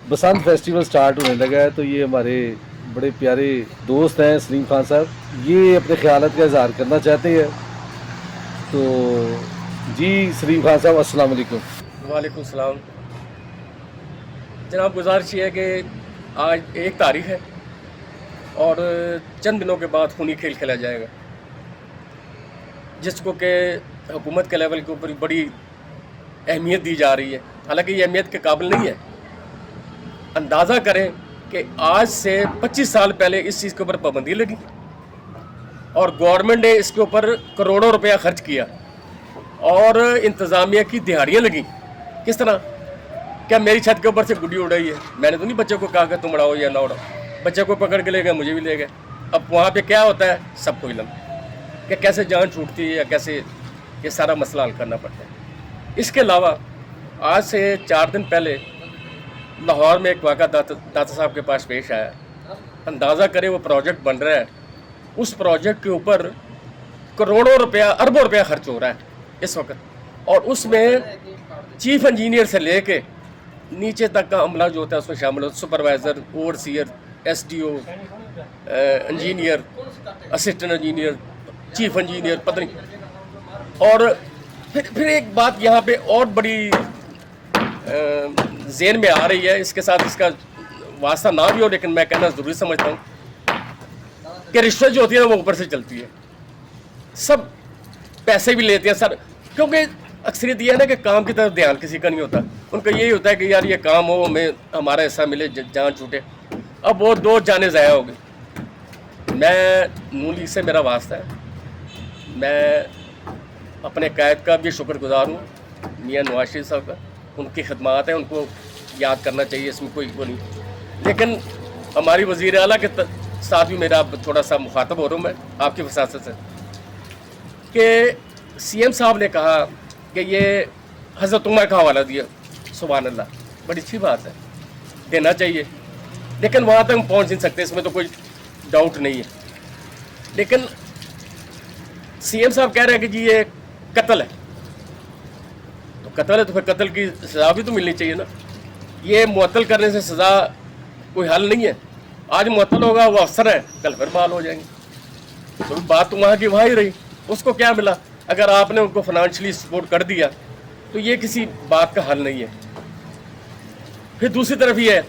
बसंत festival start होने लगा है, तो ये हमारे बड़े प्यारे दोस्त हैं सलीम खान साहब, ये अपने ख्यालात का इजहार करना चाहते हैं। तो जी सलीम खान साहब, अस्सलाम वालेकुम। वालेकुम सलाम। जनाब, गुजारिश ये है कि आज 1 तारीख है और चंद दिनों के बाद खूनी खेल खेला जाएगा, जिसको कि हुकूमत के लेवल के ऊपर बड़ी अहमियत दी जा रही है। हालांकि ये अहमियत के काबिल नहीं है। अंदाज़ा करें कि आज से 25 साल पहले इस चीज़ के ऊपर पाबंदी लगी और गवर्नमेंट ने इसके ऊपर करोड़ों रुपया खर्च किया और इंतज़ामिया की दिहाड़ियाँ लगी। किस तरह? क्या मेरी छत के ऊपर से गुड्डी उड़ाई है? मैंने तो नहीं बच्चे को कहा कि तुम उड़ाओ या ना उड़ाओ, बच्चे को पकड़ के ले गए, मुझे भी ले गए। अब वहाँ पे क्या होता है, सबको इल्म कि कैसे जान छूटती है या कैसे ये सारा मसला हल करना पड़ता है। इसके अलावा आज से 4 दिन पहले लाहौर में एक वाक़ा दाता साहब के पास पेश आया। अंदाज़ा करें वो प्रोजेक्ट बन रहा है, उस प्रोजेक्ट के ऊपर करोड़ों रुपया, अरबों रुपया खर्च हो रहा है इस वक्त, और उसमें चीफ इंजीनियर से लेके नीचे तक का अमला जो होता है उसमें शामिल होता है। Supervisor, overseer, SDO, engineer, assistant engineer, chief engineer, पता नहीं। और फिर एक बात यहाँ पे और बड़ी ज़हन में आ रही है, इसके साथ इसका वास्ता ना भी हो लेकिन मैं कहना ज़रूरी समझता हूँ कि रिश्वत जो होती है ना वो ऊपर से चलती है। सब पैसे भी लेते हैं सर, क्योंकि अक्सरियत ये है ना कि काम की तरफ ध्यान किसी का नहीं होता। उनका यही होता है कि यार ये काम हो, हमें हमारा हिस्सा मिले, जान छूटे। अब वो 2 जानें ज़ाया हो गई। मैं नून लीग से मेरा वास्ता है, मैं अपने कायद का भी शुक्रगुजार हूँ, मियाँ नवाज शरीफ साहब का। उनकी खदमात है, उनको याद करना चाहिए, इसमें कोई वो नहीं। लेकिन हमारी वज़ीर आला के साथ भी मेरा थोड़ा सा मुखातब हो रहा हूँ मैं आपकी वसासत से कि सीएम साहब ने कहा कि ये हज़रत उमर का हवाला दिया। सुभान अल्लाह, बड़ी अच्छी बात है, देना चाहिए, लेकिन वहाँ तक हम पहुँच नहीं सकते, इसमें तो कोई डाउट नहीं है। लेकिन सीएम साहब कह रहे हैं कि जी ये कत्ल है, तो कत्ल है तो फिर कत्ल की सज़ा भी तो मिलनी चाहिए ना। ये मुअत्तल करने से सज़ा कोई हल नहीं है। आज मुअत्तल होगा, वो अफसर है, कल फिर बहाल हो जाएंगे। तो बात तो वहाँ की वहाँ ही रही। उसको क्या मिला? अगर आपने उनको फाइनेंशियली सपोर्ट कर दिया तो ये किसी बात का हल नहीं है। फिर दूसरी तरफ ये है,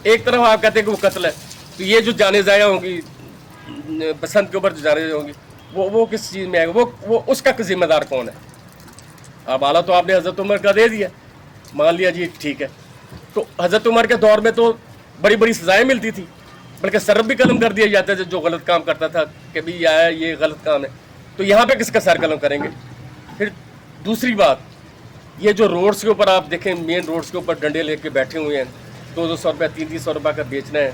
एक तरफ आप कहते हैं कि वो कत्ल है, तो ये जो जाने ज़ाया होंगी बसंत के ऊपर जो जाने होंगी वो किस चीज़ में आएगा? वो उसका जिम्मेदार कौन है? अब आला तो आपने हज़रत उमर का दे दिया, मान लिया जी ठीक है। तो हज़रत उमर के दौर में तो बड़ी बड़ी सज़ाएँ मिलती थी, बल्कि सरब भी कलम कर दिया जाता है जो गलत काम करता था कि भाई ये गलत काम है। तो यहाँ पे किसका सर कलम करेंगे? फिर दूसरी बात, ये जो रोड्स के ऊपर आप देखें, मेन रोड्स के ऊपर डंडे लेके बैठे हुए हैं, 200 रुपया 300 रुपये का बेचना है,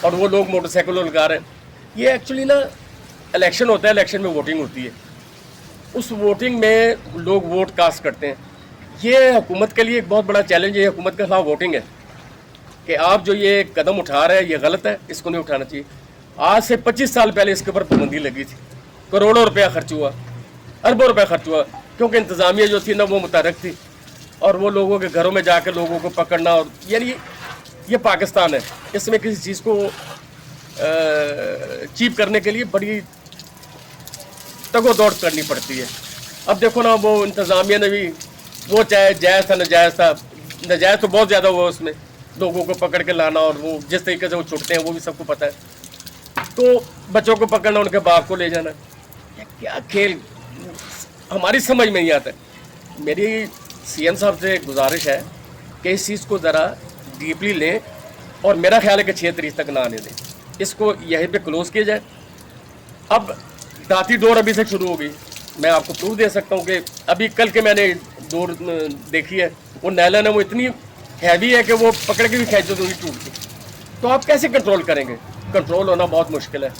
और वो लोग मोटरसाइकिल लगा रहे हैं। ये एक्चुअली ना इलेक्शन होता है, इलेक्शन में वोटिंग होती है, उस वोटिंग में लोग वोट कास्ट करते हैं। ये हुकूमत के लिए एक बहुत बड़ा चैलेंज है, हुकूमत के खिलाफ वोटिंग है कि आप जो ये कदम उठा रहे हैं ये गलत है, इसको नहीं उठाना चाहिए। आज से 25 साल पहले इसके ऊपर पाबंदी लगी थी, करोड़ों रुपया खर्च हुआ, अरबों रुपया खर्च हुआ, क्योंकि इंतज़ामिया जो थी ना वो मुतहर्रिक थी, और वो लोगों के घरों में जाकर लोगों को पकड़ना, और यानी ये पाकिस्तान है, इसमें किसी चीज़ को चीप करने के लिए बड़ी तगो दौड़ करनी पड़ती है। अब देखो ना, वो इंतज़ामिया ने भी, वो चाहे जायज़ था नाजायज़ था, नाजायज़ तो बहुत ज़्यादा हुआ उसमें, लोगों को पकड़ के लाना, और वो जिस तरीके से वो छुटते हैं वो भी सबको पता है। तो बच्चों को पकड़ना, उनके बाप को ले जाना, ये क्या खेल हमारी समझ में नहीं आता। मेरी सीएम साहब से गुजारिश है कि इस चीज़ को ज़रा डीपली लें, और मेरा ख्याल है कि 6 तारीख तक ना आने दें, इसको यहीं पे क्लोज़ किया जाए। अब दाती डोर अभी से शुरू हो गई, मैं आपको प्रूफ दे सकता हूँ कि अभी कल के मैंने डोर देखी है, वो नायलन है, वो इतनी हैवी है कि वो पकड़ के भी खींचो तो नहीं टूटती। तो आप कैसे कंट्रोल करेंगे? कंट्रोल होना बहुत मुश्किल है।